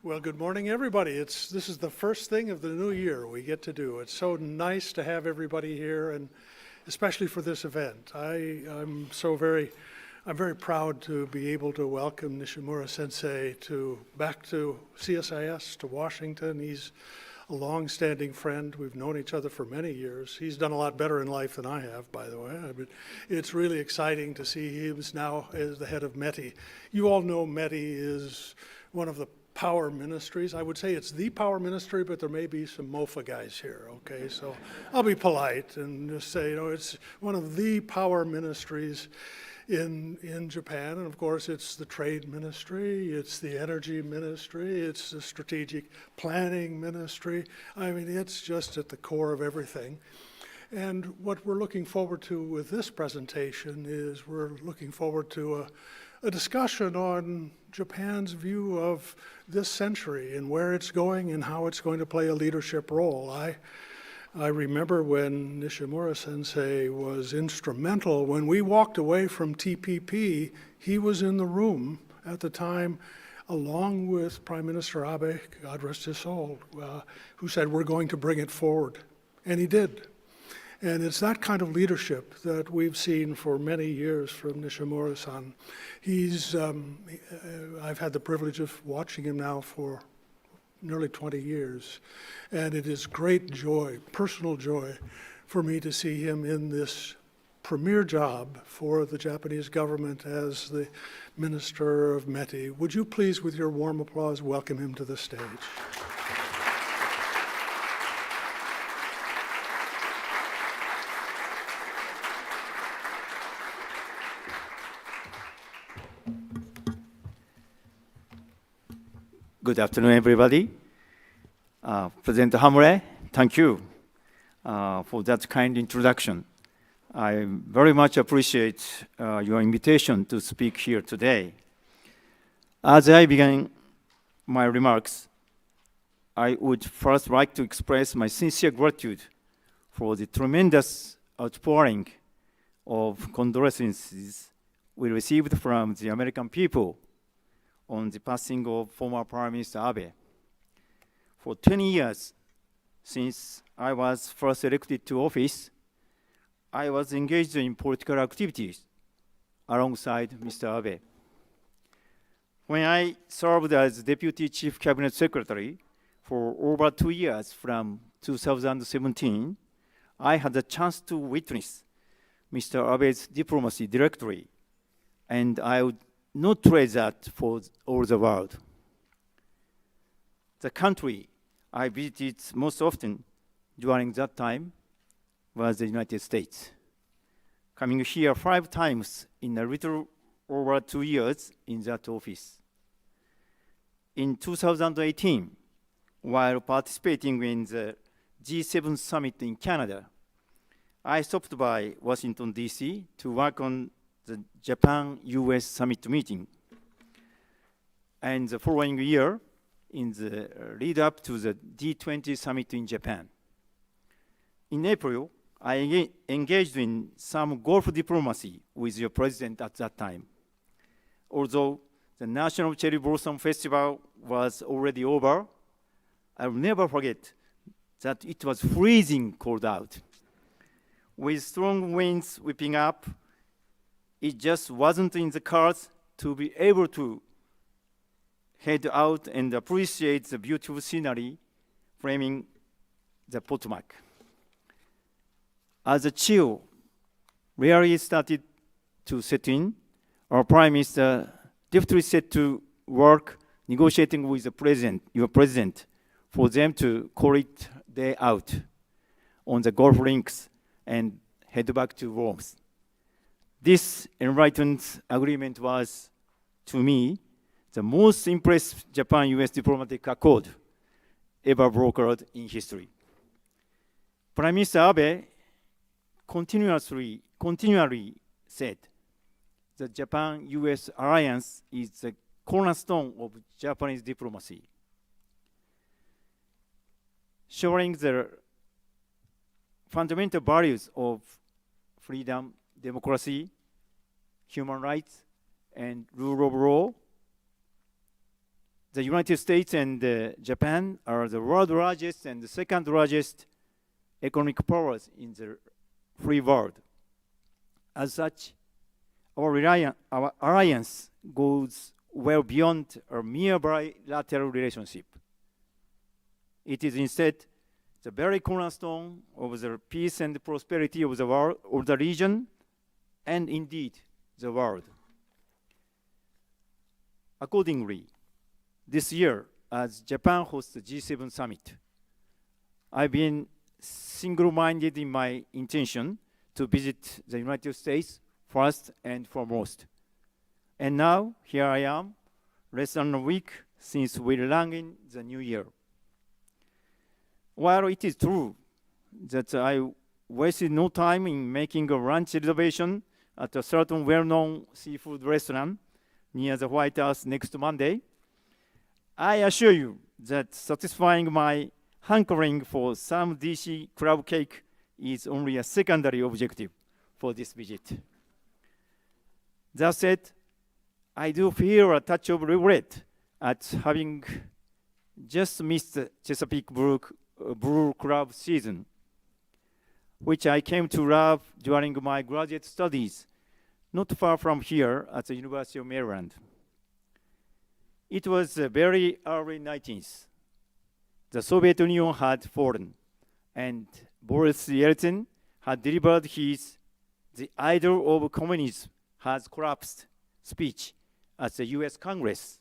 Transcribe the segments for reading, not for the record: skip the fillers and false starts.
Well, good morning, everybody. This is the first thing of the new year we get to do. It's so nice to have everybody here, and especially for this event. I'm very proud to be able to welcome Nishimura Sensei back to CSIS, to Washington. He's a long-standing friend. We've known each other for many years. He's done a lot better in life than I have, by the way. It's really exciting to see him now as the head of METI. You all know METI is one of the power ministries. I would say it's the power ministry, but there may be some MOFA guys here, okay? So I'll be polite and just say, it's one of the power ministries in Japan. And of course, it's the trade ministry, it's the energy ministry, it's the strategic planning ministry. I mean, it's just at the core of everything. And what we're looking forward to with this presentation is we're looking forward to a discussion on Japan's view of this century and where it's going and how it's going to play a leadership role. I remember when Nishimura Sensei was instrumental. When we walked away from TPP, he was in the room at the time, along with Prime Minister Abe, God rest his soul, who said, we're going to bring it forward. And he did. And it's that kind of leadership that we've seen for many years from Nishimura-san. I've had the privilege of watching him now for nearly 20 years. And it is great joy, personal joy, for me to see him in this premier job for the Japanese government as the Minister of METI. Would you please, with your warm applause, welcome him to the stage? Good afternoon, everybody. President Hamre, thank you for that kind introduction. I very much appreciate your invitation to speak here today. As I begin my remarks, I would first like to express my sincere gratitude for the tremendous outpouring of condolences we received from the American people on the passing of former Prime Minister Abe. For 20 years, since I was first elected to office, I was engaged in political activities alongside Mr. Abe. When I served as Deputy Chief Cabinet Secretary for over 2 years from 2017, I had the chance to witness Mr. Abe's diplomacy directly, and I would not trade that for all the world. The country I visited most often during that time was the United States, coming here 5 times in a little over 2 years in that office. In 2018, while participating in the G7 summit in Canada, I stopped by Washington, D.C. to work on the Japan-US summit meeting. And the following year, in the lead up to the G20 summit in Japan. In April, I engaged in some golf diplomacy with your president at that time. Although the National Cherry Blossom Festival was already over, I will never forget that it was freezing cold out. With strong winds whipping up, it just wasn't in the cards to be able to head out and appreciate the beautiful scenery framing the Potomac. As the chill really started to set in, our Prime Minister deftly set to work negotiating with your president, for them to call it day out on the golf links and head back to Rome. This enlightened agreement was, to me, the most impressive Japan-US diplomatic accord ever brokered in history. Prime Minister Abe continually said the Japan-US alliance is the cornerstone of Japanese diplomacy, showing the fundamental values of freedom, democracy, human rights, and rule of law. the United States and Japan are the world's largest and the second largest economic powers in the free world. As such, our alliance goes well beyond a mere bilateral relationship. It is instead the very cornerstone of the peace and prosperity of the world, of the region, and indeed the world. Accordingly, this year, as Japan hosts the G7 summit, I've been single-minded in my intention to visit the United States first and foremost. And now, here I am, less than a week since we rang in the new year. While it is true that I wasted no time in making a lunch reservation at a certain well-known seafood restaurant near the White House next Monday, I assure you that satisfying my hankering for some DC crab cake is only a secondary objective for this visit. That said, I do feel a touch of regret at having just missed the Chesapeake blue crab season, which I came to love during my graduate studies not far from here at the University of Maryland. It was the very early 19th. The Soviet Union had fallen, and Boris Yeltsin had delivered his "The Idol of Communism has collapsed" speech at the US Congress.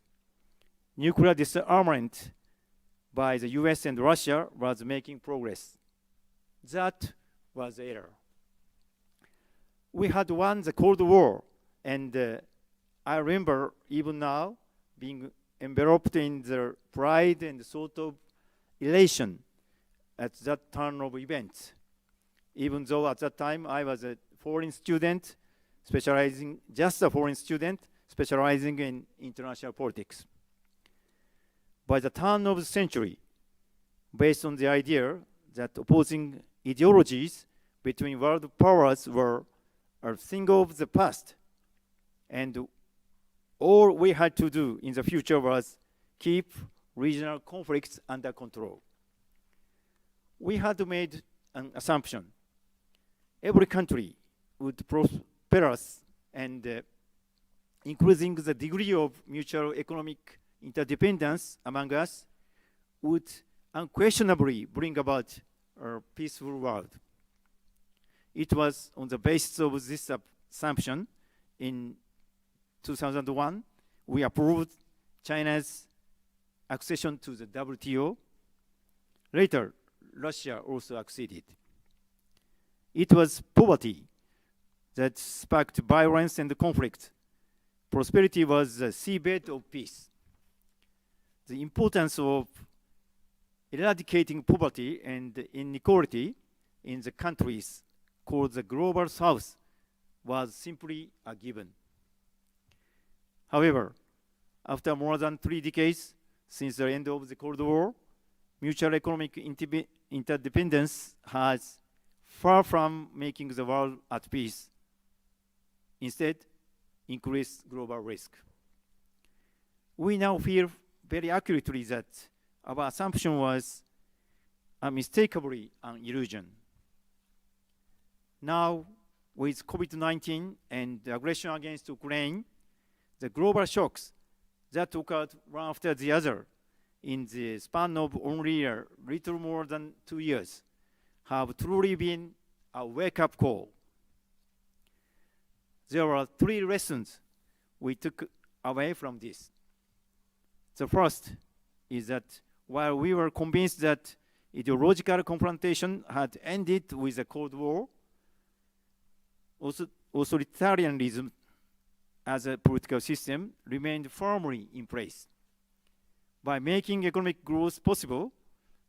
Nuclear disarmament by the US and Russia was making progress. That was error. We had won the Cold War, and I remember even now being enveloped in the pride and sort of elation at that turn of events, even though at that time I was a foreign student, just a foreign student, specializing in international politics. By the turn of the century, based on the idea that opposing ideologies between world powers were a thing of the past, and all we had to do in the future was keep regional conflicts under control. We had made an assumption. Every country would prosperous, and increasing the degree of mutual economic interdependence among us would unquestionably bring about a peaceful world. It was on the basis of this assumption in 2001 we approved China's accession to the WTO. Later, Russia also acceded. It was poverty that sparked violence and conflict. Prosperity was the seabed of peace. The importance of eradicating poverty and inequality in the countries called the Global South was simply a given. However, after more than 3 decades since the end of the Cold War, mutual economic interdependence has, far from making the world at peace, instead increased global risk. We now feel very accurately that our assumption was unmistakably an illusion. Now, with COVID-19 and the aggression against Ukraine, the global shocks that occurred one after the other in the span of only a little more than 2 years have truly been a wake-up call. There are 3 lessons we took away from this. The first is that while we were convinced that ideological confrontation had ended with the Cold War, authoritarianism as a political system remained firmly in place. By making economic growth possible,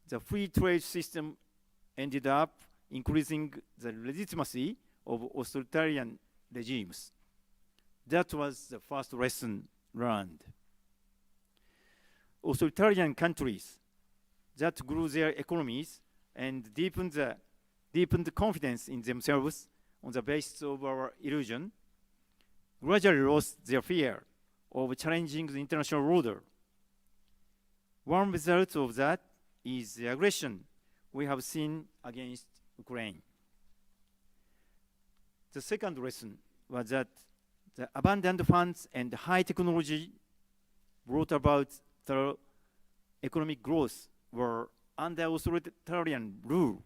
the free trade system ended up increasing the legitimacy of authoritarian regimes. That was the first lesson learned. Authoritarian countries that grew their economies and deepened confidence in themselves on the basis of our illusion gradually lost their fear of challenging the international order. One result of that is the aggression we have seen against Ukraine. The second lesson was that the abundant funds and high technology brought about the economic growth were under authoritarian rule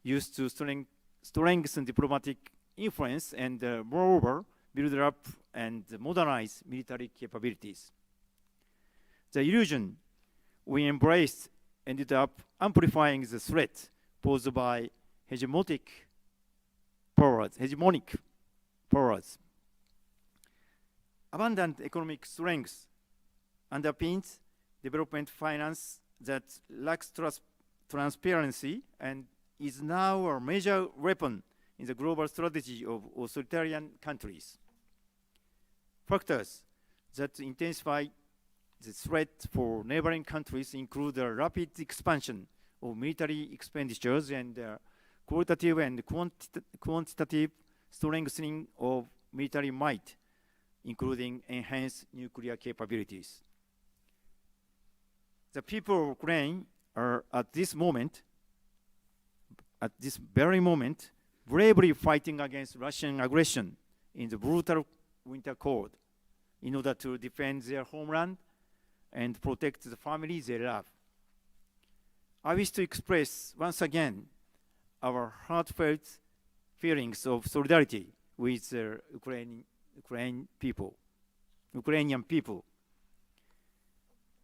used to strengthen diplomatic influence and moreover build up and modernize military capabilities. The illusion we embraced ended up amplifying the threat posed by hegemonic powers. Abundant economic strength underpins development finance that lacks transparency and is now a major weapon in the global strategy of authoritarian countries. Factors that intensify the threat for neighboring countries include the rapid expansion of military expenditures and qualitative and quantitative strengthening of military might, including enhanced nuclear capabilities. The people of Ukraine are at this very moment, bravely fighting against Russian aggression in the brutal winter cold in order to defend their homeland and protect the families they love. I wish to express once again our heartfelt feelings of solidarity with the Ukrainian people.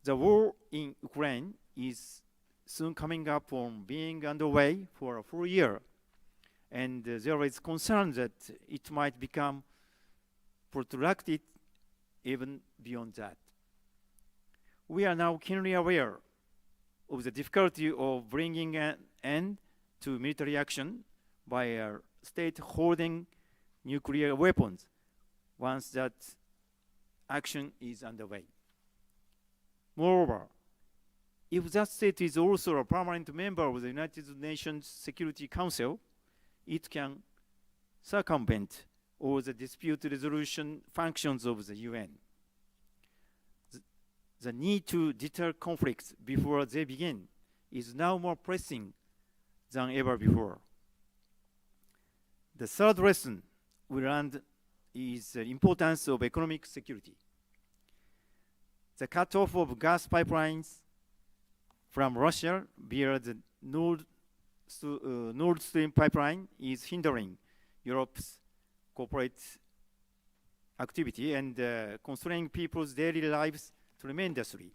The war in Ukraine is soon coming up on being underway for a full year, and there is concern that it might become protracted even beyond that. We are now keenly aware of the difficulty of bringing an end to military action by a state holding nuclear weapons once that action is underway. Moreover, if that state is also a permanent member of the United Nations Security Council, it can circumvent all the dispute resolution functions of the UN. The need to deter conflicts before they begin is now more pressing than ever before. The third lesson we learned is the importance of economic security. The cutoff of gas pipelines from Russia via the Nord Stream pipeline is hindering Europe's corporate activity and constraining people's daily lives tremendously.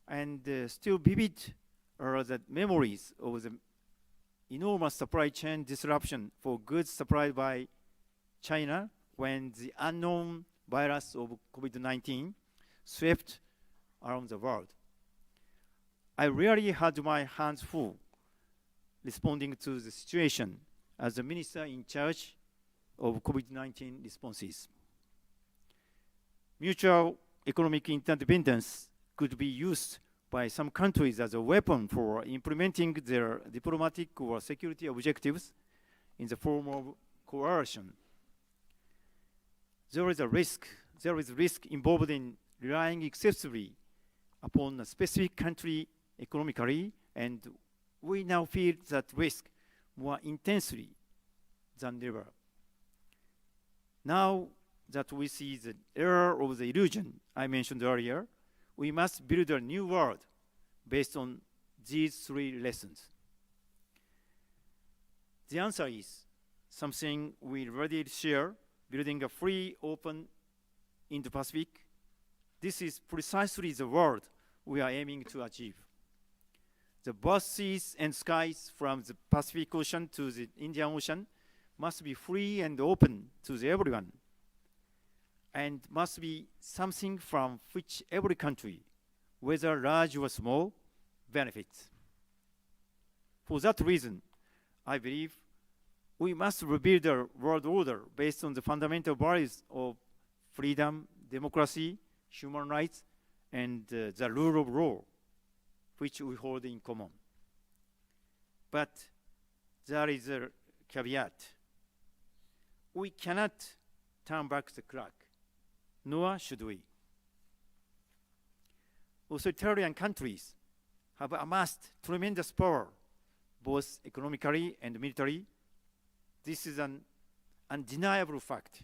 And still vivid are the memories of the enormous supply chain disruption for goods supplied by China when the unknown virus of COVID-19 swept around the world. I really had my hands full responding to the situation as the minister in charge of COVID-19 responses. Mutual economic interdependence could be used by some countries as a weapon for implementing their diplomatic or security objectives in the form of coercion. There is risk involved in relying excessively upon a specific country economically, and we now feel that risk more intensely than ever. Now that we see the error of the illusion I mentioned earlier, we must build a new world based on these three lessons. The answer is something we already share, building a free, open Indo-Pacific. This is precisely the world we are aiming to achieve. The vast seas and skies from the Pacific Ocean to the Indian Ocean must be free and open to everyone, and must be something from which every country, whether large or small, benefits. For that reason, I believe we must rebuild a world order based on the fundamental values of freedom, democracy, human rights, and the rule of law, which we hold in common. But there is a caveat. We cannot turn back the clock, nor should we. authoritarian countries have amassed tremendous power, both economically and militarily. This is an undeniable fact.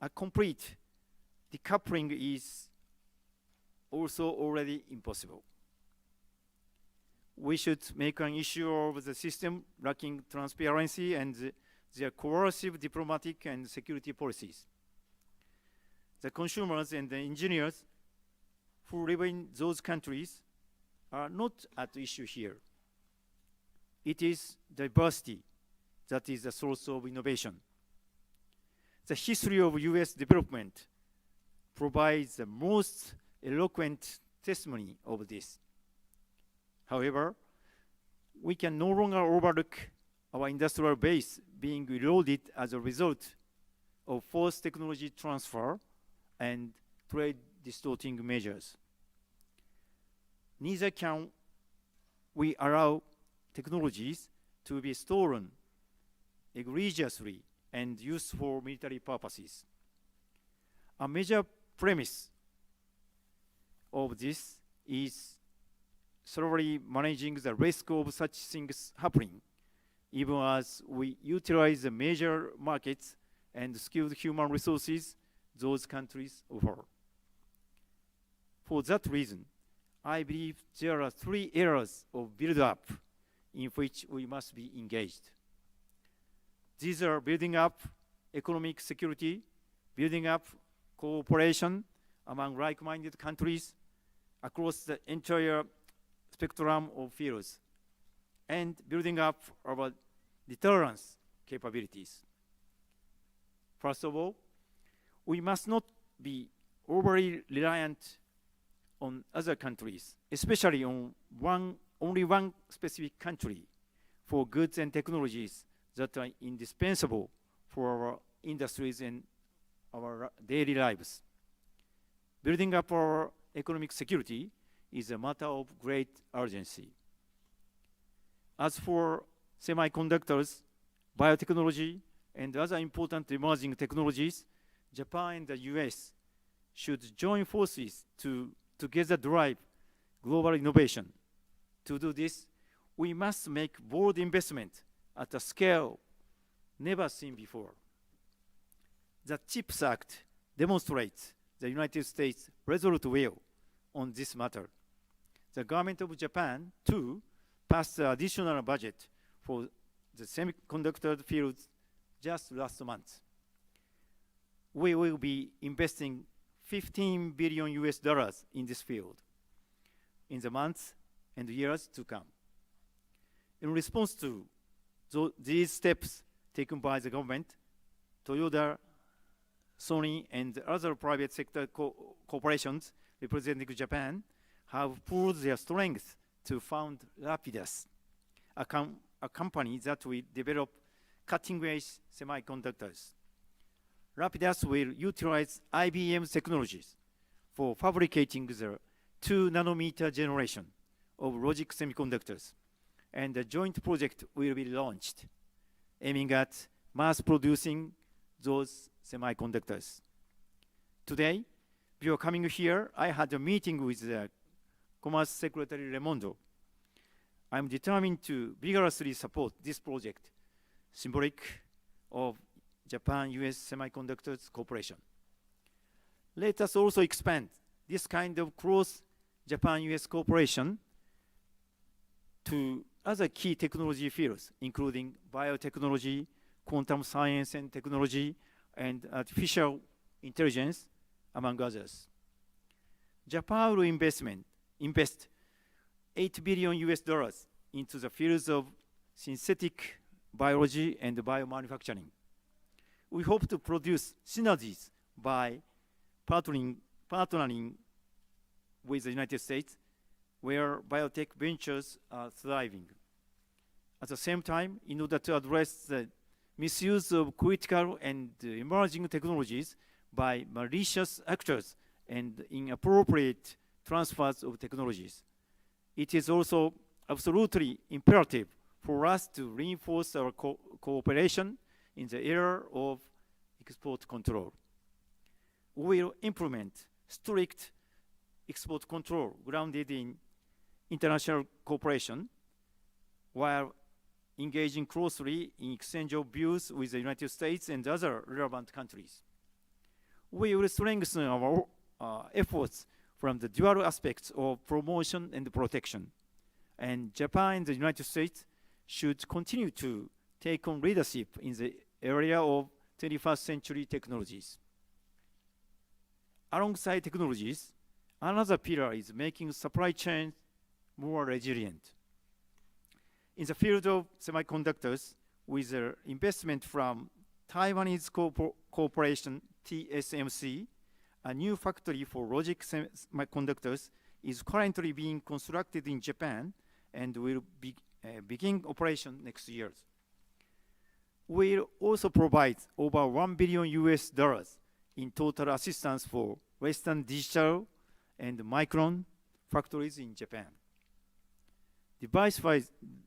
A complete decoupling is also already impossible. We should make an issue of the system lacking transparency and their coercive diplomatic and security policies. The consumers and the engineers who live in those countries are not at issue here. It is diversity that is the source of innovation. The history of US development provides the most eloquent testimony of this. However, we can no longer overlook our industrial base being eroded as a result of forced technology transfer and trade distorting measures. Neither can we allow technologies to be stolen egregiously and used for military purposes. A major premise of this is thoroughly managing the risk of such things happening, even as we utilize the major markets and skilled human resources those countries offer. For that reason, I believe there are 3 areas of build-up in which we must be engaged. These are building up economic security, building up cooperation among like-minded countries across the entire spectrum of fields, and building up our deterrence capabilities. First of all, we must not be overly reliant on other countries, especially on only one specific country, for goods and technologies that are indispensable for our industries and our daily lives. Building up our economic security is a matter of great urgency. As for semiconductors, biotechnology, and other important emerging technologies, Japan and the US should join forces to together drive global innovation. To do this, we must make bold investment at a scale never seen before. The CHIPS Act demonstrates the United States' resolute will on this matter. The government of Japan, too, passed an additional budget for the semiconductor field just last month. We will be investing $15 billion in this field in the months and years to come. In response to these steps taken by the government, Toyota, Sony, and other private sector corporations representing Japan have pooled their strength to found Rapidus, a company that will develop cutting-edge semiconductors. Rapidus will utilize IBM's technologies for fabricating the 2-nanometer generation of logic semiconductors, and a joint project will be launched, aiming at mass-producing those semiconductors. Today, before coming here, I had a meeting with the Commerce Secretary Raimondo. I'm determined to vigorously support this project, symbolic of Japan-US Semiconductors Cooperation. Let us also expand this kind of close Japan-US cooperation to other key technology fields, including biotechnology, quantum science and technology, and artificial intelligence, among others. Japan will invest $8 billion into the fields of synthetic biology and biomanufacturing. We hope to produce synergies by partnering with the United States, where biotech ventures are thriving. At the same time, in order to address the misuse of critical and emerging technologies by malicious actors and inappropriate transfers of technologies, it is also absolutely imperative for us to reinforce our cooperation in the area of export control. We will implement strict export control grounded in international cooperation, while engaging closely in exchange of views with the United States and other relevant countries. We will strengthen our efforts from the dual aspects of promotion and protection. And Japan and the United States should continue to take on leadership in the area of 21st century technologies. Alongside technologies, another pillar is making supply chains more resilient. In the field of semiconductors, with the investment from Taiwanese corporation TSMC, a new factory for logic semiconductors is currently being constructed in Japan and will begin operation next year. We'll also provide over $1 billion in total assistance for Western Digital and Micron factories in Japan.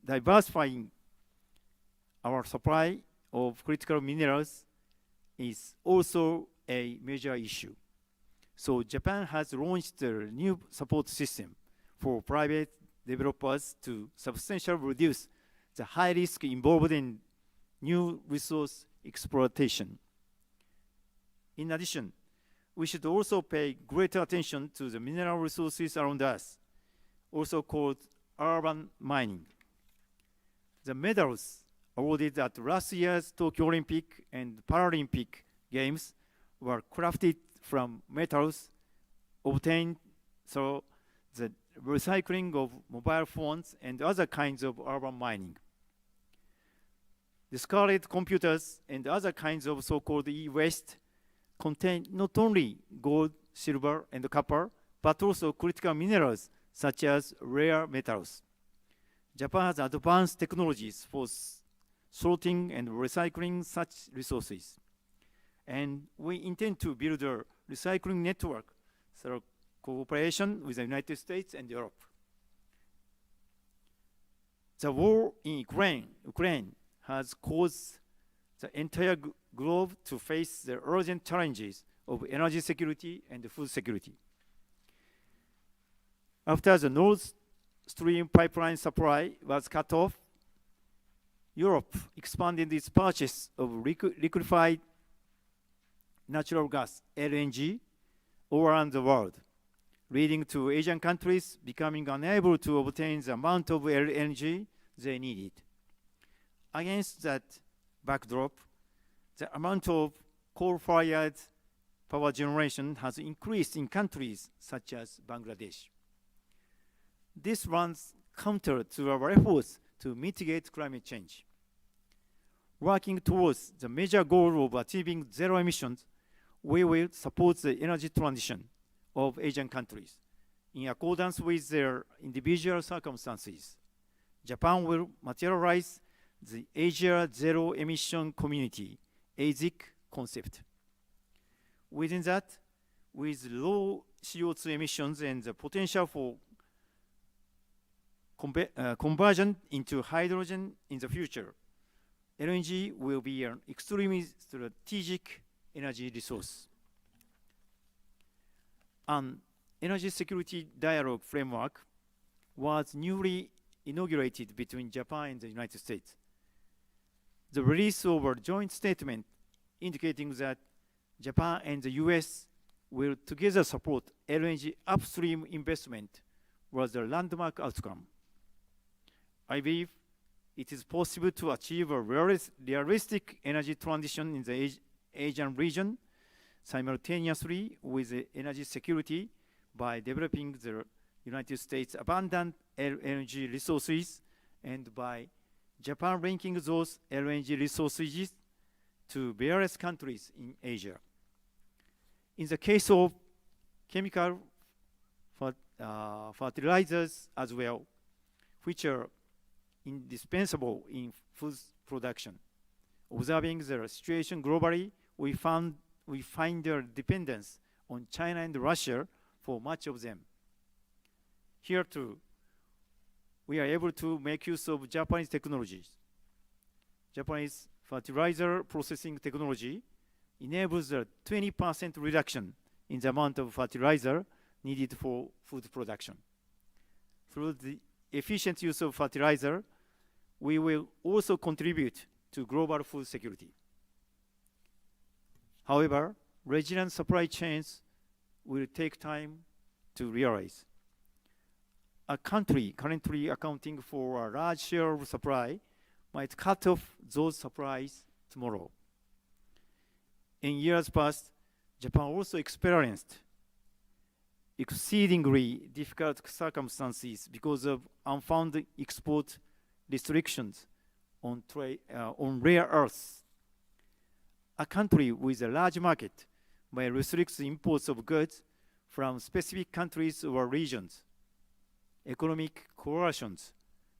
Diversifying our supply of critical minerals is also a major issue. So Japan has launched a new support system for private developers to substantially reduce the high risk involved in new resource exploitation. In addition, we should also pay greater attention to the mineral resources around us, also called urban mining. The medals awarded at last year's Tokyo Olympic and Paralympic Games were crafted from metals obtained through the recycling of mobile phones and other kinds of urban mining. Discarded computers and other kinds of so-called e-waste contain not only gold, silver, and copper, but also critical minerals such as rare metals. Japan has advanced technologies for sorting and recycling such resources. And we intend to build a recycling network through cooperation with the United States and Europe. The war in Ukraine has caused the entire globe to face the urgent challenges of energy security and food security. After the Nord Stream pipeline supply was cut off, Europe expanded its purchase of liquefied natural gas, LNG, all around the world, leading to Asian countries becoming unable to obtain the amount of LNG they needed. Against that backdrop, the amount of coal-fired power generation has increased in countries such as Bangladesh. This runs counter to our efforts to mitigate climate change. Working towards the major goal of achieving zero emissions, we will support the energy transition of Asian countries in accordance with their individual circumstances. Japan will materialize the Asia Zero Emission Community, AZEC concept. Within that, with low CO2 emissions and the potential for conversion into hydrogen in the future, LNG will be an extremely strategic energy resource. An energy security dialogue framework was newly inaugurated between Japan and the United States. The release of a joint statement indicating that Japan and the US will together support LNG upstream investment was a landmark outcome. I believe it is possible to achieve a realistic energy transition in the Asian region simultaneously with the energy security by developing the United States' abundant LNG resources and by Japan linking those LNG resources to various countries in Asia. In the case of chemical fertilizers as well, which are indispensable in food production. Observing the situation globally, we find their dependence on China and Russia for much of them. Here too, we are able to make use of Japanese technologies. Japanese fertilizer processing technology enables a 20% reduction in the amount of fertilizer needed for food production. Through the efficient use of fertilizer, we will also contribute to global food security. However, resilient supply chains will take time to realize. A country currently accounting for a large share of supply might cut off those supplies tomorrow. In years past, Japan also experienced exceedingly difficult circumstances because of unfounded export restrictions on rare earths. A country with a large market may restrict the imports of goods from specific countries or regions. Economic coercions,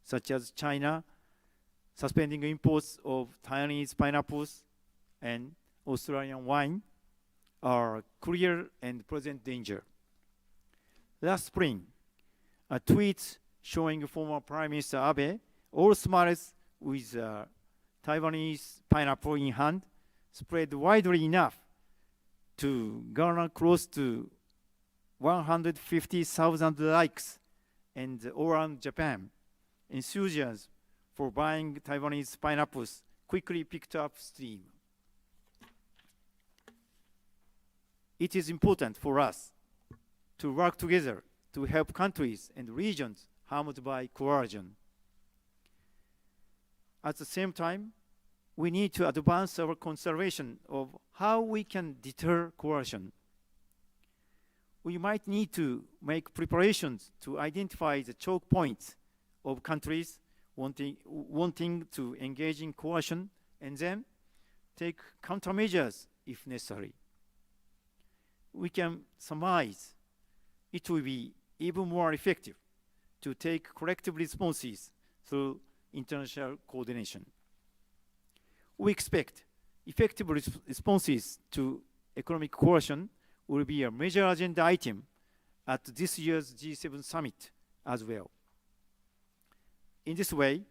such as China suspending imports of Chinese pineapples and Australian wine, are clear and present danger. Last spring, a tweet showing former Prime Minister Abe all smiles with a Taiwanese pineapple in hand spread widely enough to garner close to 150,000 likes, and all around Japan, enthusiasm for buying Taiwanese pineapples quickly picked up steam. It is important for us to work together to help countries and regions harmed by coercion. At the same time, we need to advance our consideration of how we can deter coercion. We might need to make preparations to identify the choke points of countries wanting to engage in coercion and then take countermeasures if necessary. We can surmise it will be even more effective to take collective responses through international coordination. We expect effective responses to economic coercion will be a major agenda item at this year's G7 summit as well. In this way,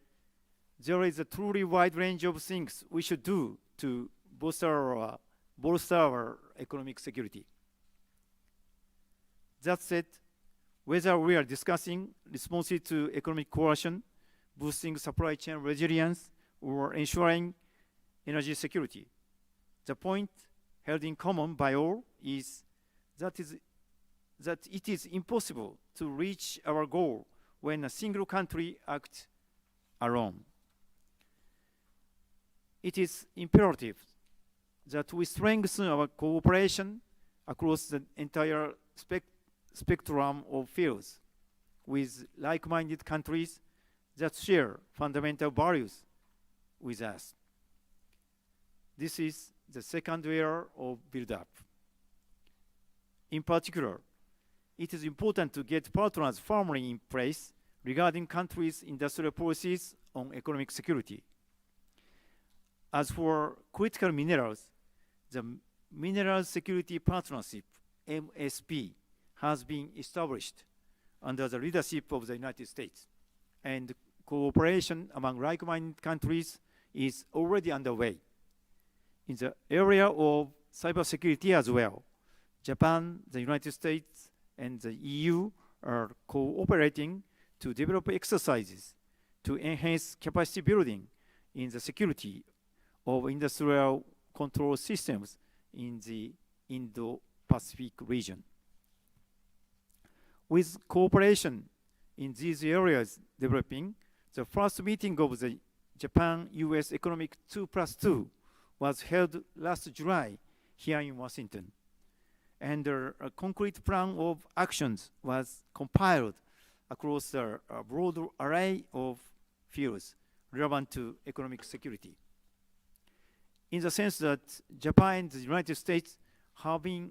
there is a truly wide range of things we should do to bolster our economic security. That said, whether we are discussing responses to economic coercion, boosting supply chain resilience, or ensuring energy security, the point held in common by all is that it is impossible to reach our goal when a single country acts alone. It is imperative that we strengthen our cooperation across the entire spectrum of fields with like-minded countries that share fundamental values with us. This is the second layer of build-up. In particular, it is important to get partners firmly in place regarding countries' industrial policies on economic security. As for critical minerals, the Mineral Security Partnership, MSP, has been established under the leadership of the United States, and cooperation among like-minded countries is already underway. In the area of cybersecurity as well, Japan, the United States, and the EU are cooperating to develop exercises to enhance capacity building in the security of industrial control systems in the Indo-Pacific region. With cooperation in these areas developing, the first meeting of the Japan-US Economic 2+2 was held last July here in Washington, and a concrete plan of actions was compiled across a broad array of fields relevant to economic security. In the sense that Japan and the United States have been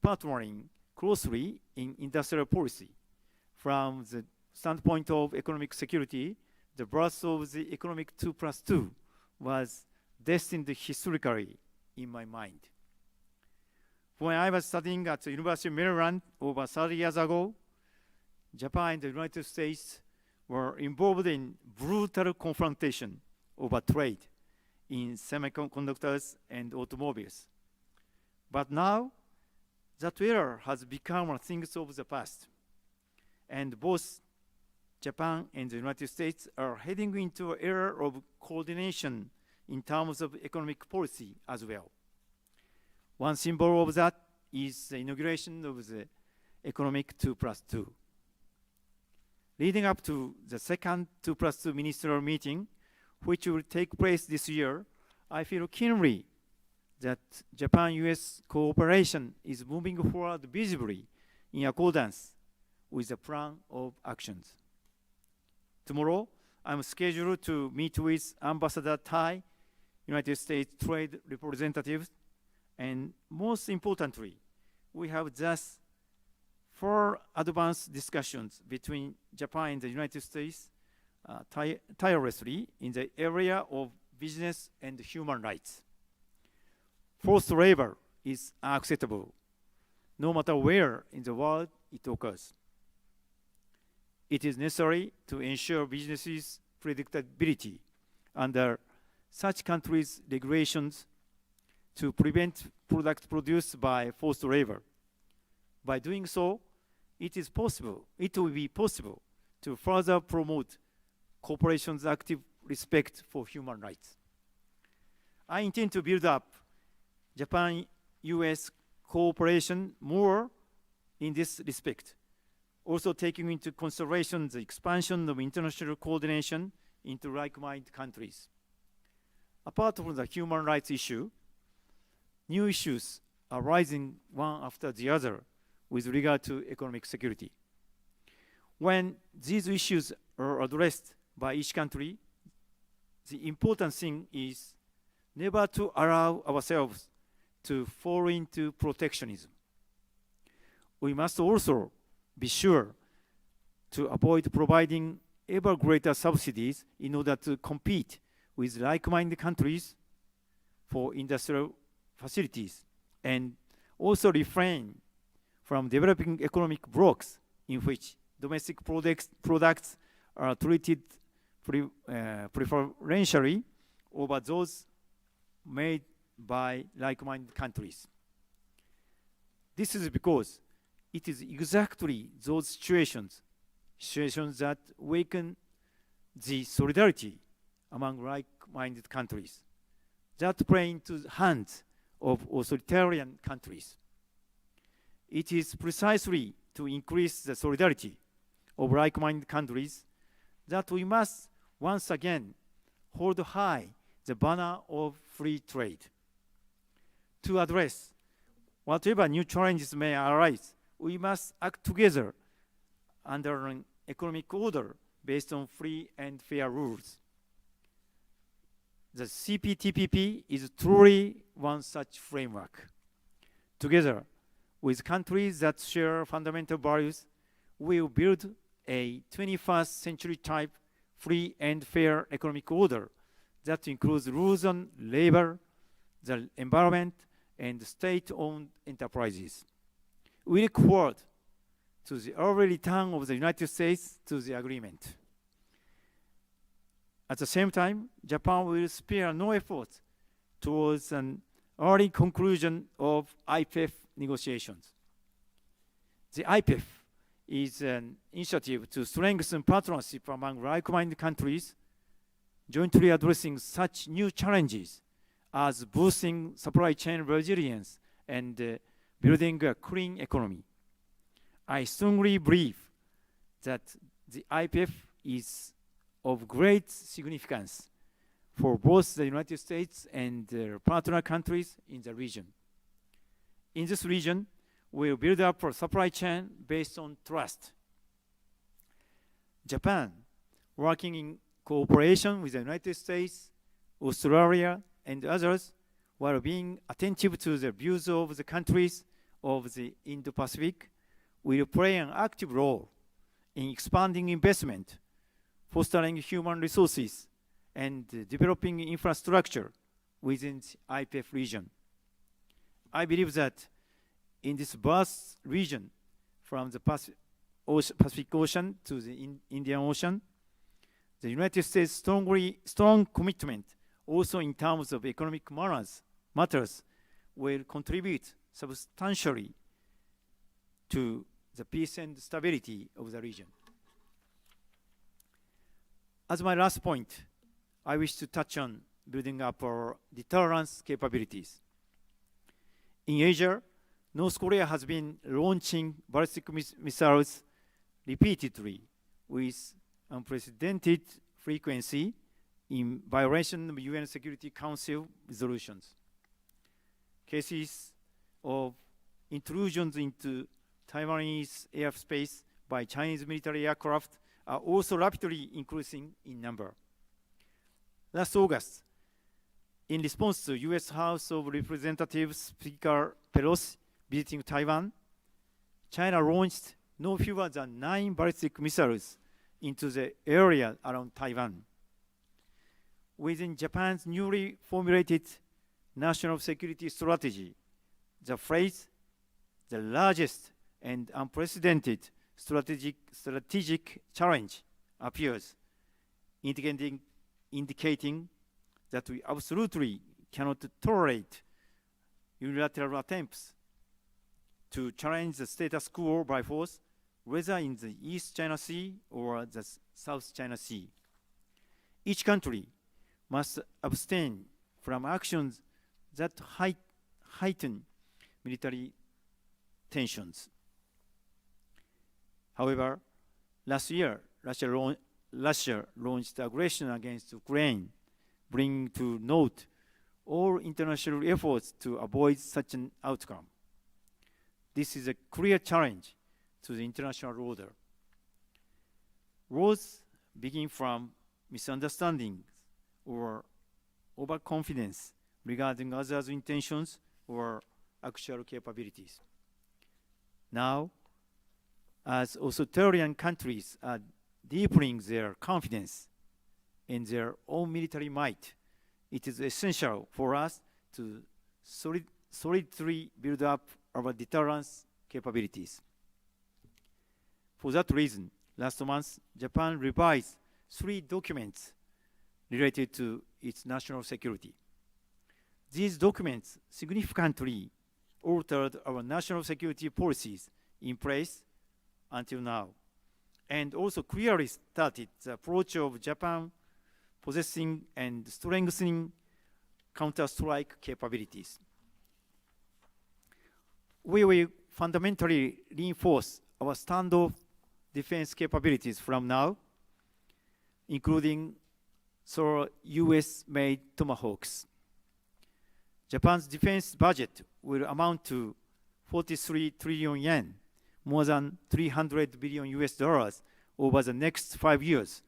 partnering closely in industrial policy. From the standpoint of economic security, the birth of the Economic 2+2 was destined historically in my mind. When I was studying at the University of Maryland over 30 years ago, Japan and the United States were involved in brutal confrontation over trade in semiconductors and automobiles. But now, that era has become a thing of the past. And both Japan and the United States are heading into an era of coordination in terms of economic policy as well. One symbol of that is the inauguration of the economic 2+2. Leading up to the second 2+2 ministerial meeting, which will take place this year, I feel keenly that Japan-US cooperation is moving forward visibly in accordance with the plan of actions. Tomorrow, I'm scheduled to meet with Ambassador Tai, United States Trade Representative, and most importantly, we have thus 4 advanced discussions between Japan and the United States tirelessly in the area of business and human rights. Forced labor is unacceptable, no matter where in the world it occurs. It is necessary to ensure businesses' predictability under such countries' regulations to prevent products produced by forced labor. By doing so, it will be possible to further promote corporations' active respect for human rights. I intend to build up Japan-US cooperation more in this respect, also taking into consideration the expansion of international coordination into like-minded countries. Apart from the human rights issue, new issues are rising one after the other with regard to economic security. When these issues are addressed by each country, the important thing is never to allow ourselves to fall into protectionism. We must also be sure to avoid providing ever greater subsidies in order to compete with like-minded countries for industrial facilities, and also refrain from developing economic blocks in which domestic products are treated preferentially over those made by like-minded countries. This is because it is exactly those situations that awaken the solidarity among like-minded countries, that play into the hands of authoritarian countries. It is precisely to increase the solidarity of like-minded countries that we must once again hold high the banner of free trade. To address whatever new challenges may arise, we must act together under an economic order based on free and fair rules. The CPTPP is truly one such framework. Together with countries that share fundamental values, we will build a 21st century type free and fair economic order that includes rules on labor, the environment, and state-owned enterprises. We look forward to the early return of the United States to the agreement. At the same time, Japan will spare no effort towards an early conclusion of IPEF negotiations. The IPEF is an initiative to strengthen partnership among like-minded countries, jointly addressing such new challenges as boosting supply chain resilience and building a clean economy. I strongly believe that the IPEF is of great significance for both the United States and their partner countries in the region. In this region, we will build up a supply chain based on trust. Japan, working in cooperation with the United States, Australia, and others, while being attentive to the views of the countries of the Indo-Pacific, will play an active role in expanding investment, fostering human resources, and developing infrastructure within the IPEF region. I believe that in this vast region, from the Pacific Ocean to the Indian Ocean, the United States' strong commitment, also in terms of economic matters, will contribute substantially to the peace and stability of the region. As my last point, I wish to touch on building up our deterrence capabilities. In Asia, North Korea has been launching ballistic missiles repeatedly with unprecedented frequency in violation of UN Security Council resolutions. Cases of intrusions into Taiwanese airspace by Chinese military aircraft are also rapidly increasing in number. Last August, in response to US House of Representatives Speaker Pelosi visiting Taiwan, China launched no fewer than 9 ballistic missiles into the area around Taiwan. Within Japan's newly formulated national security strategy, the phrase, the largest and unprecedented strategic challenge appears, indicating that we absolutely cannot tolerate unilateral attempts to challenge the status quo by force, whether in the East China Sea or the South China Sea. Each country must abstain from actions that heighten military tensions. However, last year, Russia launched aggression against Ukraine, bringing to note all international efforts to avoid such an outcome. This is a clear challenge to the international order. Wars begin from misunderstandings or overconfidence regarding others' intentions or actual capabilities. Now, as authoritarian countries are deepening their confidence in their own military might, it is essential for us to solidly build up our deterrence capabilities. For that reason, last month, Japan revised 3 documents related to its national security. These documents significantly altered our national security policies in place until now, and also clearly started the approach of Japan possessing and strengthening counter-strike capabilities. We will fundamentally reinforce our standoff defense capabilities from now, including US-made Tomahawks. Japan's defense budget will amount to 43 trillion yen, more than $300 billion US over the next 5 years.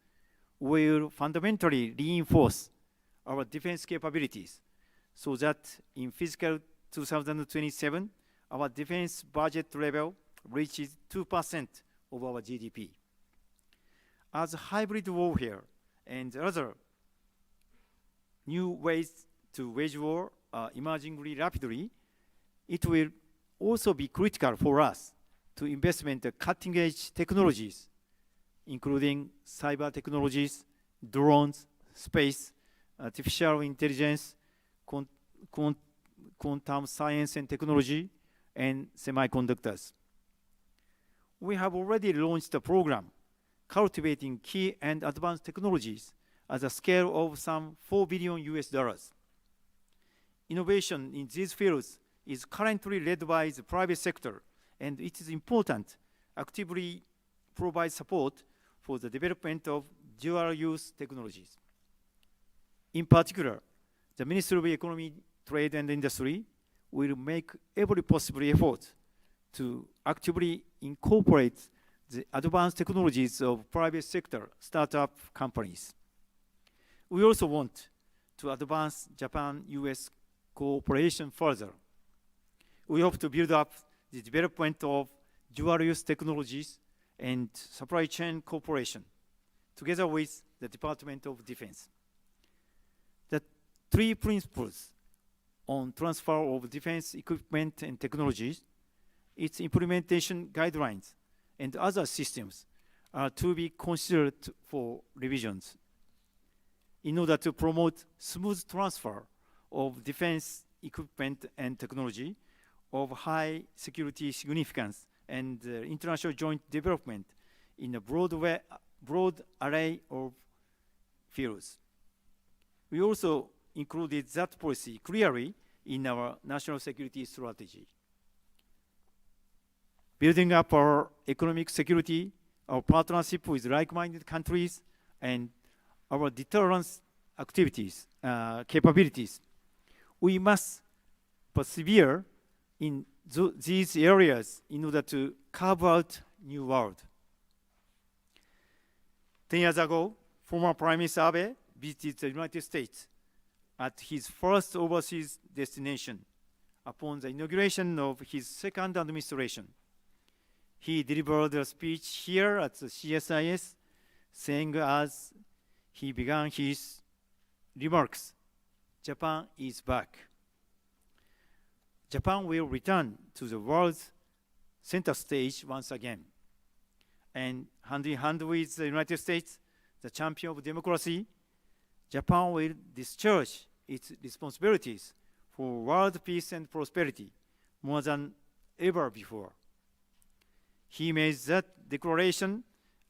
We will fundamentally reinforce our defense capabilities so that in fiscal 2027, our defense budget level reaches 2% of our GDP. As hybrid warfare and other new ways to wage war are emerging rapidly, it will also be critical for us to investment in cutting-edge technologies, including cyber technologies, drones, space, artificial intelligence, quantum science and technology, and semiconductors. We have already launched a program cultivating key and advanced technologies at a scale of some $4 billion US. Innovation in these fields is currently led by the private sector, and it is important actively provide support for the development of dual-use technologies. In particular, the Ministry of Economy, Trade and Industry will make every possible effort to actively incorporate the advanced technologies of private sector startup companies. We also want to advance Japan-US cooperation further. We hope to build up the development of dual-use technologies and supply chain cooperation together with the Department of Defense. The 3 principles on transfer of defense equipment and technologies, its implementation guidelines, and other systems are to be considered for revisions in order to promote smooth transfer of defense equipment and technology of high security significance and international joint development in a broad array of fields. We also included that policy clearly in our national security strategy. Building up our economic security, our partnership with like-minded countries, and our deterrence activities, capabilities, we must persevere in these areas in order to carve out new world. 10 years ago, former Prime Minister Abe visited the United States at his first overseas destination upon the inauguration of his second administration. He delivered a speech here at the CSIS, saying as he began his remarks, "Japan is back." Japan will return to the world's center stage once again. And hand in hand with the United States, the champion of democracy, Japan will discharge its responsibilities for world peace and prosperity more than ever before. He made that declaration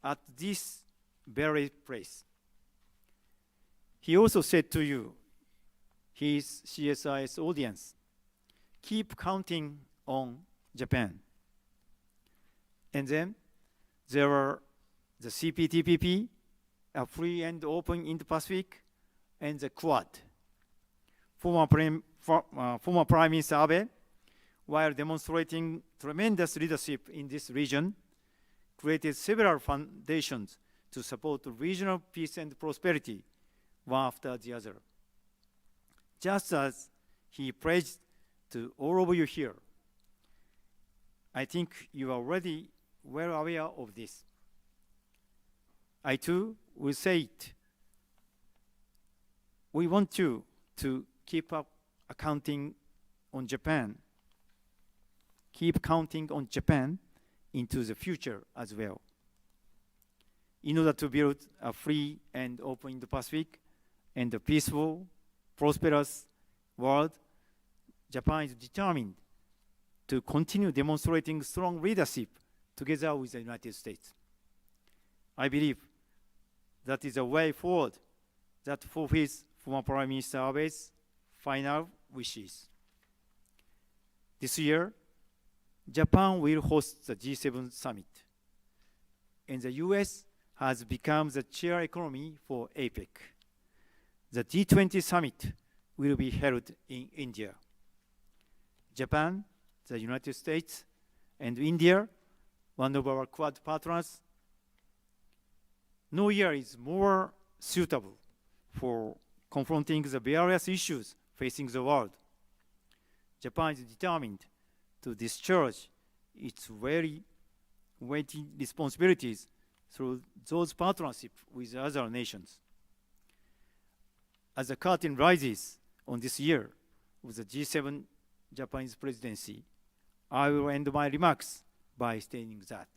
at this very place. He also said to you, his CSIS audience, keep counting on Japan. And then there are the CPTPP, a free and open Indo-Pacific, and the Quad. Former Prime Minister Abe, while demonstrating tremendous leadership in this region, created several foundations to support regional peace and prosperity, one after the other. Just as he pledged to all of you here, I think you are already well aware of this. I too will say it. We want you to keep up counting on Japan. Keep counting on Japan into the future as well. In order to build a free and open Indo-Pacific and a peaceful, prosperous world, Japan is determined to continue demonstrating strong leadership together with the United States. I believe that is a way forward that fulfills former Prime Minister Abe's final wishes. This year, Japan will host the G7 summit, and the US has become the chair economy for APEC. The G20 summit will be held in India. Japan, the United States, and India, one of our Quad partners, no year is more suitable for confronting the various issues facing the world. Japan is determined to discharge its very weighty responsibilities through those partnerships with other nations. As the curtain rises on this year with the G7 Japanese presidency, I will end my remarks by stating that.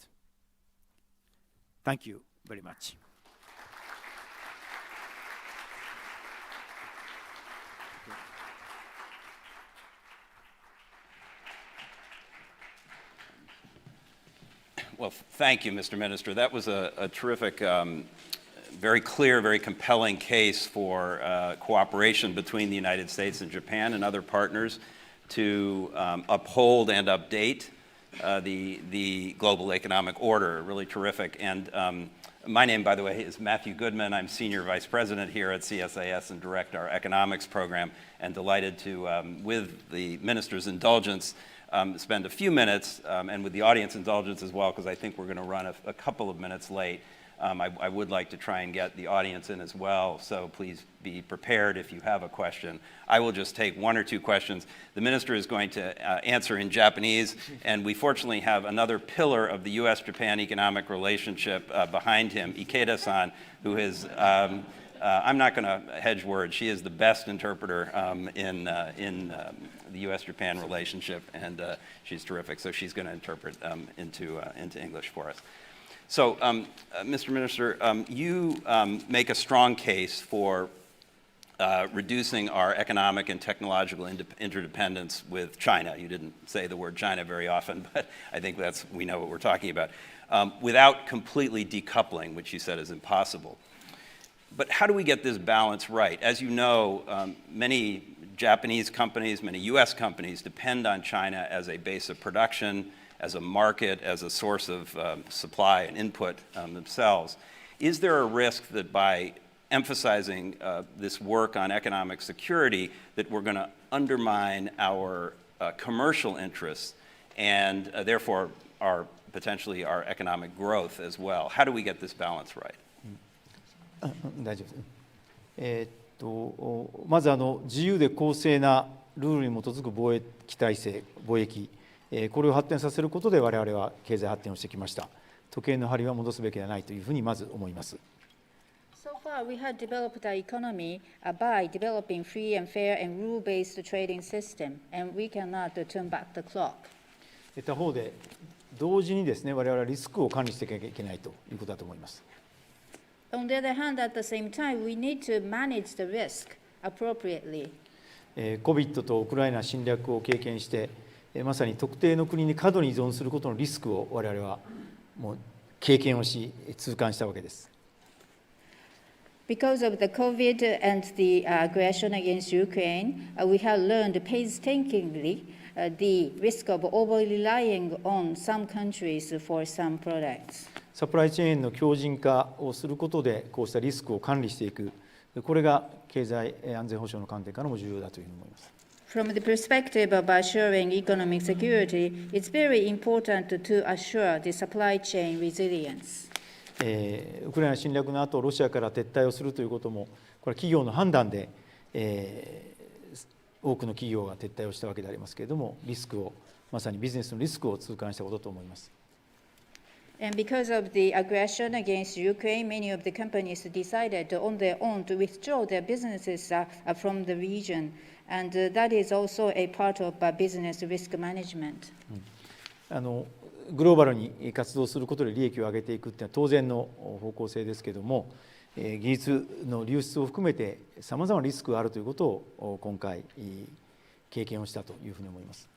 Thank you very much. Well, thank you, Mr. Minister. That was a terrific, very clear, very compelling case for cooperation between the United States and Japan and other partners to uphold and update the global economic order. Really terrific. And my name, by the way, is Matthew Goodman. I'm Senior Vice President here at CSIS and direct our economics program, and delighted to, with the Minister's indulgence, spend a few minutes, and with the audience indulgence as well, because I think we're going to run a couple of minutes late. I would like to try and get the audience in as well, so please be prepared if you have a question. I will just take one or two questions. The Minister is going to answer in Japanese, and we fortunately have another pillar of the U.S.-Japan economic relationship behind him, Ikeda-san, who is, I'm not going to hedge words, she is the best interpreter in the U.S.-Japan relationship, and she's terrific, so she's going to interpret into English for us. So, Mr. Minister, you make a strong case for reducing our economic and technological interdependence with China. You didn't say the word China very often, but I think we know what we're talking about. Without completely decoupling, which you said is impossible. But how do we get this balance right? As you know, many Japanese companies, many US companies depend on China as a base of production, as a market, as a source of supply and input themselves. Is there a risk that by emphasizing this work on economic security that we're going to undermine our commercial interests and therefore potentially our economic growth as well? How do we get this balance right? 大丈夫です。まず自由で公正なルールに基づく貿易体制、貿易、これを発展させることで我々は経済発展をしてきました。時計の針は戻すべきではないというふうにまず思います。So far, we had developed our economy by developing free and fair and rule-based trading system, and we cannot turn back the clock. 他方で同時にですね、我々はリスクを管理していかなきゃいけないということだと思います。On the other hand, at the same time, we need to manage the risk appropriately. COVID とウクライナ侵略を経験して、まさに特定の国に過度に依存することのリスクを我々はもう経験をし、痛感したわけです。Because of the COVID and the aggression against Ukraine, we have learned painstakingly the risk of over-relying on some countries for some products. サプライチェーンの強靭化をすることで、こうしたリスクを管理していく、これが経済安全保障の観点からも重要だというふうに思います。From the perspective of assuring economic security, it's very important to assure the supply chain resilience. ウクライナ侵略の後、ロシアから撤退をするということも、これは企業の判断で、多くの企業が撤退をしたわけでありますけれども、リスクを、まさにビジネスのリスクを痛感したことと思います。And because of the aggression against Ukraine, many of the companies decided on their own to withdraw their businesses from the region. And that is also a part of business risk management. グローバルに活動することで利益を上げていくというのは当然の方向性ですけれども、技術の流出を含めてさまざまなリスクがあるということを今回経験をしたというふうに思います。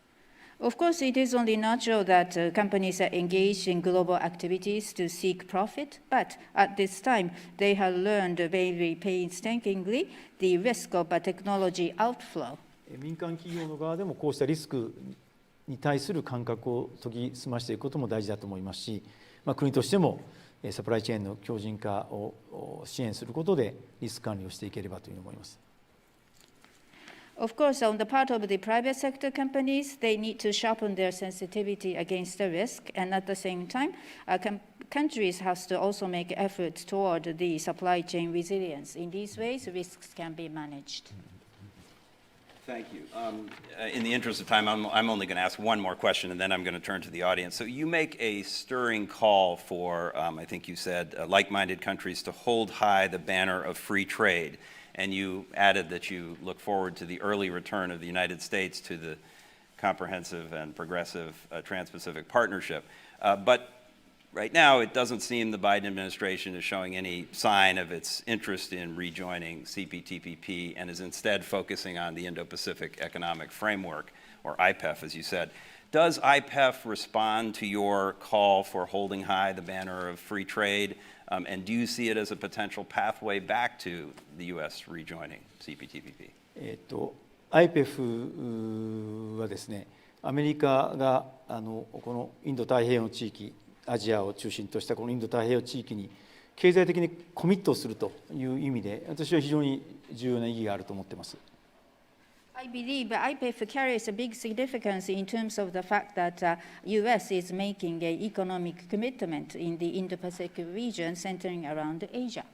Of course, it is only natural that companies are engaged in global activities to seek profit, but at this time, they have learned very painstakingly the risk of technology outflow. 民間企業の側でもこうしたリスクに対する感覚を研ぎ澄ましていくことも大事だと思いますし、国としてもサプライチェーンの強靭化を支援することでリスク管理をしていければというふうに思います。Of course, on the part of the private sector companies, they need to sharpen their sensitivity against the risk, and at the same time, countries have to also make efforts toward the supply chain resilience. In these ways, risks can be managed. Thank you. In the interest of time, I'm only going to ask one more question, and then I'm going to turn to the audience. So you make a stirring call for, I think you said, like-minded countries to hold high the banner of free trade. And you added that you look forward to the early return of the United States to the comprehensive and progressive Trans-Pacific Partnership. But right now, it doesn't seem the Biden administration is showing any sign of its interest in rejoining CPTPP and is instead focusing on the Indo-Pacific Economic Framework, or IPEF, as you said. Does IPEF respond to your call for holding high the banner of free trade? And do you see it as a potential pathway back to the U.S. rejoining CPTPP? IPEF はですね、アメリカがこのインド太平洋地域、アジアを中心としたこのインド太平洋地域に経済的にコミットするという意味で、私は非常に重要な意義があると思っています。I believe IPEF carries a big significance in terms of the fact that U.S. is making an economic commitment in the Indo-Pacific region centering around Asia.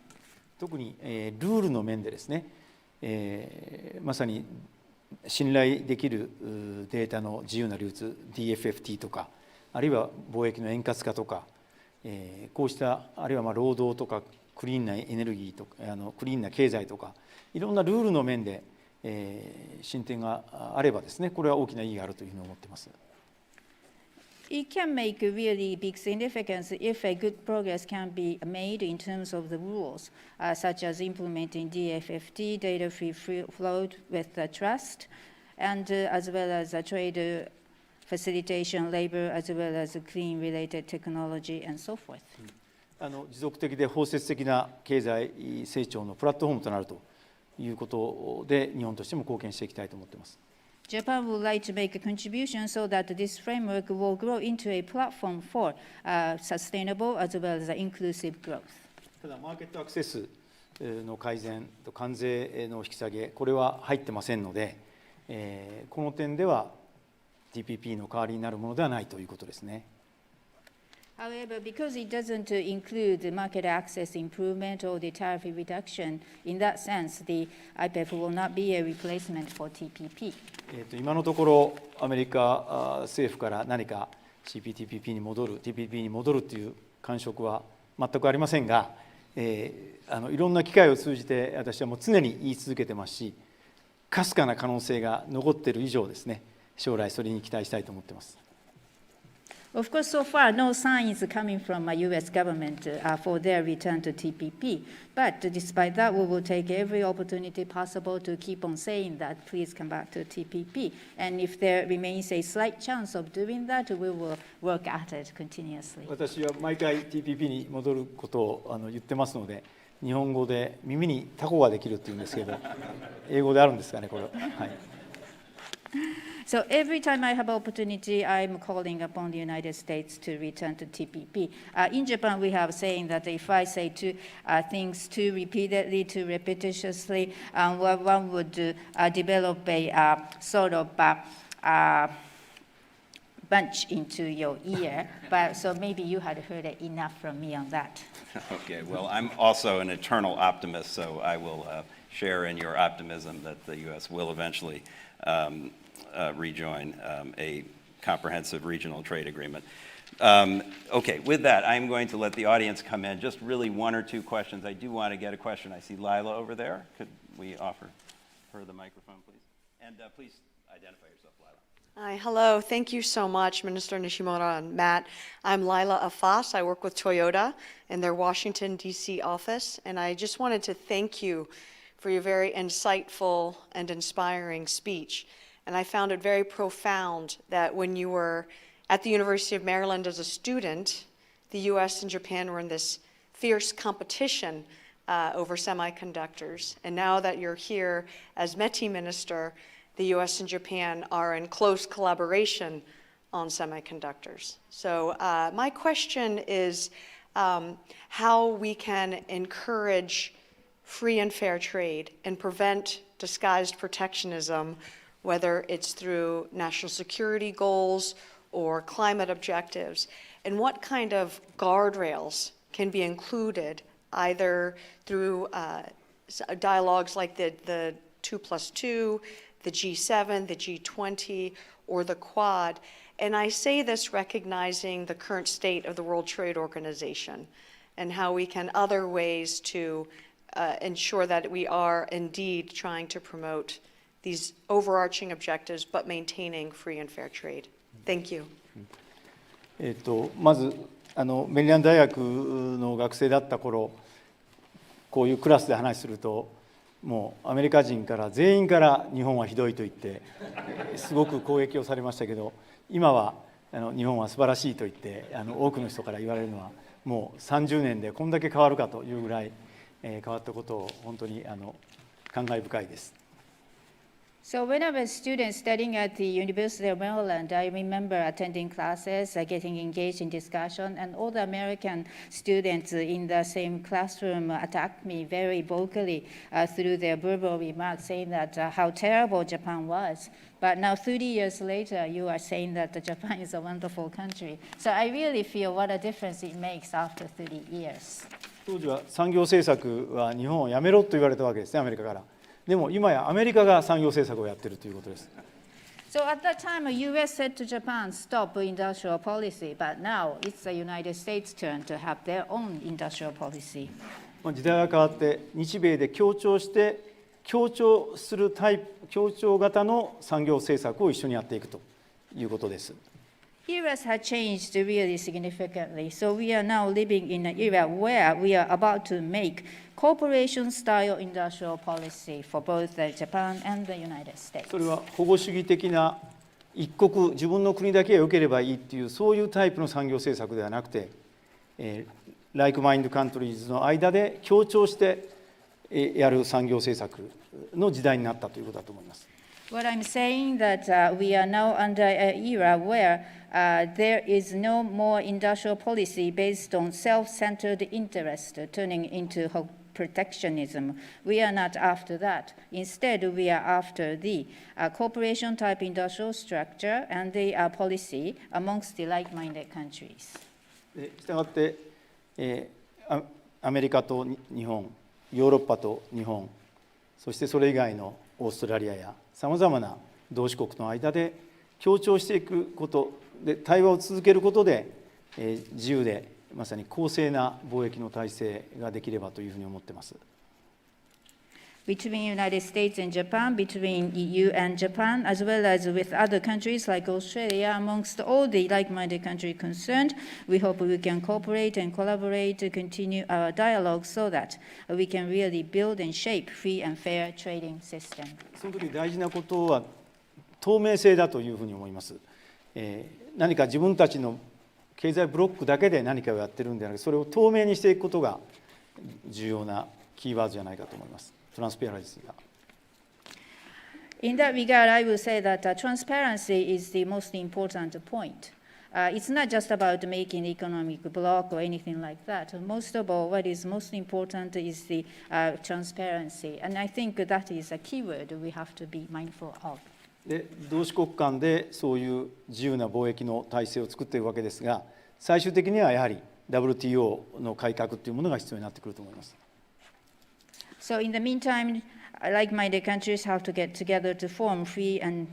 特にルールの面でですね、まさに信頼できるデータの自由な流通 DFFT とか、あるいは貿易の円滑化とか、こうしたあるいは労働とかクリーンなエネルギーとかクリーンな経済とかいろんなルールの面で進展があればですね、これは大きな意義があるというふうに思っています。It can make a really big significance if a good progress can be made in terms of the rules, such as implementing DFFT, data-free flow with trust, and as well as trade facilitation, labor, as well as clean-related technology, and so forth. 持続的で包摂的な経済成長のプラットフォームとなるということで、日本としても貢献していきたいと思っています。Japan would like to make a contribution so that this framework will grow into a platform for sustainable as well as inclusive growth. ただ、マーケットアクセスの改善と関税の引き下げ、これは入ってませんので、この点では TPP の代わりになるものではないということですね。However, because it doesn't include the market access improvement or the tariff reduction, in that sense, the IPEF will not be a replacement for TPP. 今のところ、アメリカ政府から何か CPTPP に戻る、TPP に戻るという感触は全くありませんが、いろんな機会を通じて、私はもう常に言い続けてますし、かすかな可能性が残っている以上ですね、将来それに期待したいと思っています。Of course, so far, no signs coming from the U.S. government for their return to TPP. But despite that, we will take every opportunity possible to keep on saying that, please come back to TPP. And if there remains a slight chance of doing that, we will work at it continuously. 私は毎回 TPP に戻ることを言ってますので、日本語で耳にタコができるっていうんですけど、英語であるんですかね、これ。はい。So every time I have opportunity, I'm calling upon the United States to return to TPP. In Japan, we have saying that if I say things too repeatedly, too repetitiously, one would develop a sort of bunch into your ear. But so maybe you had heard enough from me on that. Okay, well, I'm also an eternal optimist, so I will share in your optimism that the U.S. will eventually rejoin a comprehensive regional trade agreement. Okay, with that, I'm going to let the audience come in. Just really one or two questions. I do want to get a question. I see Lila over there. Could we offer her the microphone, please? And please identify yourself, Lila. Hi, hello. Thank you so much, Minister Nishimura and Matt. I'm Lila Afas. I work with Toyota in their Washington, D.C. office, and I just wanted to thank you for your very insightful and inspiring speech. And I found it very profound that when you were at the University of Maryland as a student, the US and Japan were in this fierce competition over semiconductors. And now that you're here as METI minister, the US and Japan are in close collaboration on semiconductors. So my question is how we can encourage free and fair trade and prevent disguised protectionism, whether it's through national security goals or climate objectives, and what kind of guardrails can be included either through dialogues like the 2+2, the G7, the G20, or the Quad. And I say this recognizing the current state of the World Trade Organization and how we can other ways to ensure that we are indeed trying to promote these overarching objectives, but maintaining free and fair trade. Thank you. まずメリーランド大学の学生だった頃、こういうクラスで話すると、もうアメリカ人から全員から日本はひどいと言ってすごく攻撃をされましたけど、今は日本は素晴らしいと言って多くの人から言われるのは、もう30年でこんだけ変わるかというぐらい変わったことを本当に感慨深いです。So when I was a student studying at the University of Maryland, I remember attending classes, getting engaged in discussion, and all the American students in the same classroom attacked me very vocally through their verbal remarks, saying that how terrible Japan was. But now 30 years later, you are saying that Japan is a wonderful country. So I really feel what a difference it makes after 30 years. 当時は産業政策は日本をやめろと言われたわけですね、アメリカから。でも今やアメリカが産業政策をやっているということです。So at that time, the U.S. said to Japan, stop industrial policy, but now it's the United States' turn to have their own industrial policy. 時代が変わって日米で協調して協調するタイプ、協調型の産業政策を一緒にやっていくということです。Eras have changed really significantly. So we are now living in an era where we are about to make corporation-style industrial policy for both Japan and the United States. それは保護主義的な一国、自分の国だけが良ければいいっていう、そういうタイプの産業政策ではなくて、ライクマインドカントリーズの間で協調してやる産業政策の時代になったということだと思います。What I'm saying that we are now under an era where there is no more industrial policy based on self-centered interest turning into protectionism. We are not after that. Instead, we are after the corporation-type industrial structure and the policy amongst the like-minded countries. したがって、アメリカと日本、ヨーロッパと日本、そしてそれ以外のオーストラリアやさまざまな同志国の間で協調していくことで、対話を続けることで、自由でまさに公正な貿易の体制ができればというふうに思っています。Between United States and Japan, between EU and Japan, as well as with other countries like Australia, amongst all the like-minded countries concerned, we hope we can cooperate and collaborate to continue our dialogue so that we can really build and shape free and fair trading system. その時大事なことは透明性だというふうに思います。何か自分たちの経済ブロックだけで何かをやってるんではなくて、それを透明にしていくことが重要なキーワードじゃないかと思います。トランスペアランシーが。In that regard, I will say that transparency is the most important point. It's not just about making economic bloc or anything like that. Most of all, what is most important is the transparency. And I think that is a keyword we have to be mindful of. で同志国間でそういう自由な貿易の体制を作っているわけですが、最終的にはやはり WTO の改革というものが必要になってくると思います。So in the meantime, like-minded countries have to get together to form free and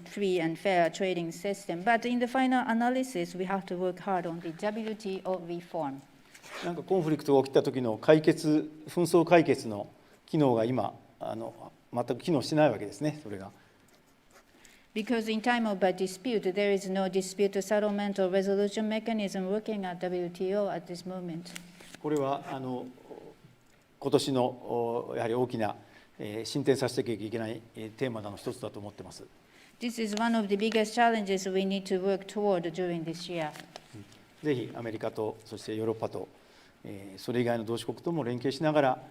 fair trading system. But in the final analysis, we have to work hard on the WTO reform. なんかコンフリクトが起きた時の紛争解決の機能が今全く機能してないわけですね、それが。Because in time of a dispute, there is no dispute settlement or resolution mechanism working at WTO at this moment. これは今年のやはり大きな進展させていけないテーマの一つだと思っています。This is one of the biggest challenges we need to work toward during this year. ぜひアメリカとそしてヨーロッパとそれ以外の同志国とも連携しながら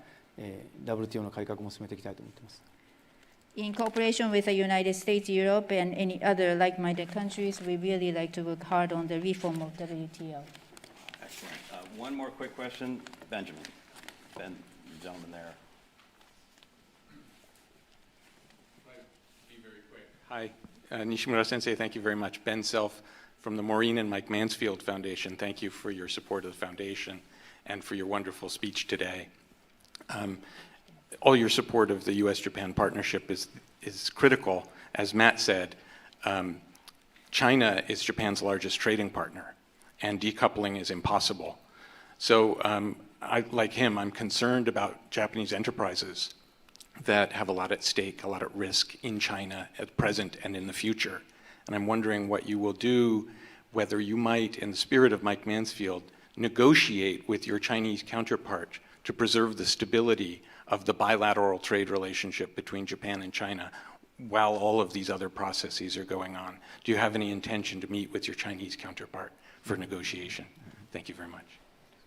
WTO の改革も進めていきたいと思っています。In cooperation with the United States, Europe, and any other like-minded countries, we really like to work hard on the reform of WTO. Excellent. One more quick question. Benjamin. Ben, the gentleman there. Be very quick. Hi, Nishimura Sensei, thank you very much. Ben Self from the Maureen and Mike Mansfield Foundation. Thank you for your support of the foundation and for your wonderful speech today. All your support of the U.S.-Japan partnership is critical. As Matt said, China is Japan's largest trading partner, and decoupling is impossible. So like him, I'm concerned about Japanese enterprises that have a lot at stake, a lot at risk in China at present and in the future. And I'm wondering what you will do, whether you might, in the spirit of Mike Mansfield, negotiate with your Chinese counterpart to preserve the stability of the bilateral trade relationship between Japan and China while all of these other processes are going on. Do you have any intention to meet with your Chinese counterpart for negotiation? Thank you very much.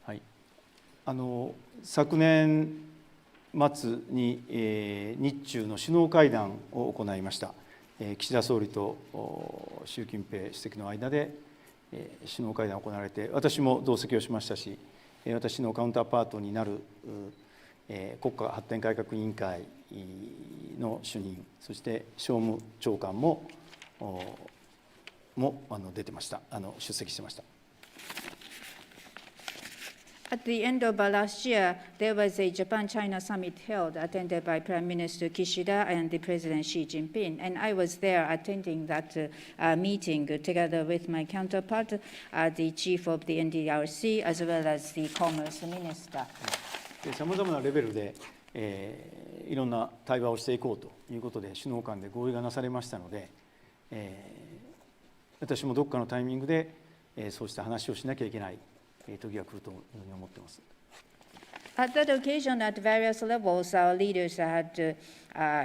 はい、昨年末に、日中の首脳会談を行いました。岸田総理と習近平主席の間で、首脳会談が行われて、私も同席をしましたし、私のカウンターパートになる国家発展改革委員会の主任、そして商務長官も出てました、出席してました。At the end of last year, there was a Japan-China summit held, attended by Prime Minister Kishida and the President Xi Jinping. And I was there attending that meeting together with my counterpart, the chief of the NDRC, as well as the commerce minister. さまざまなレベルで、いろんな対話をしていこうということで首脳間で合意がなされましたので、私もどこかのタイミングでそうした話をしなきゃいけない時が来るというふうに思っています。At that occasion, at various levels, our leaders had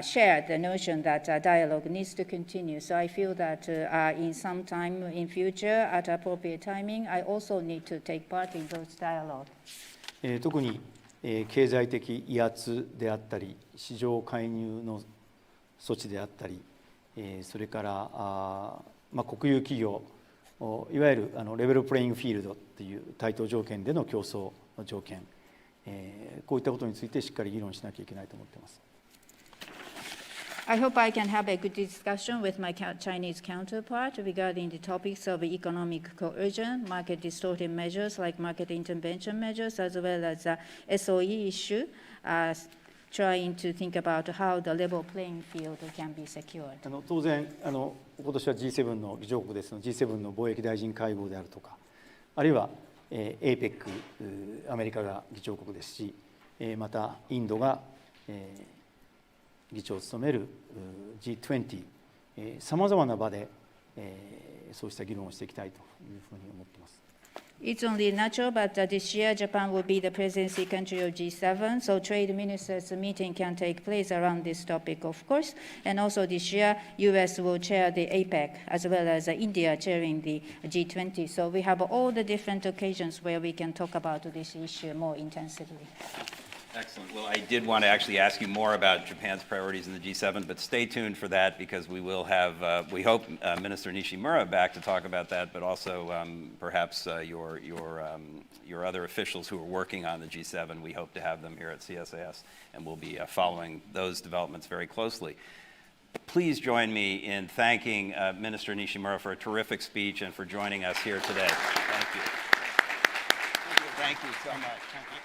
shared the notion that dialogue needs to continue. So I feel that in some time in future, at appropriate timing, I also need to take part in those dialogue. 特に経済的威圧であったり、市場介入の措置であったり、それから国有企業、いわゆるレベルプレイングフィールドという対等条件での競争の条件、こういったことについてしっかり議論しなきゃいけないと思っています。I hope I can have a good discussion with my Chinese counterpart regarding the topics of economic coercion, market distorting measures like market intervention measures, as well as SOE issue, trying to think about how the level playing field can be secured. 当然今年は G7 の議長国ですので G7 の貿易大臣会合であるとか、あるいはAPEC、アメリカが議長国ですし、またインドが議長を務める G20、さまざまな場でそうした議論をしていきたいというふうに思っています。It's only natural, but this year Japan will be the presidency country of G7, so trade ministers meeting can take place around this topic, of course. And also this year, US will chair the APEC, as well as India chairing the G20. So we have all the different occasions where we can talk about this issue more intensively. Excellent. Well, I did want to actually ask you more about Japan's priorities in the G7, but stay tuned for that because we will have, we hope, Minister Nishimura back to talk about that, but also perhaps your other officials who are working on the G7. We hope to have them here at CSIS, and we'll be following those developments very closely. Please join me in thanking Minister Nishimura for a terrific speech and for joining us here today. Thank you. Thank you so much.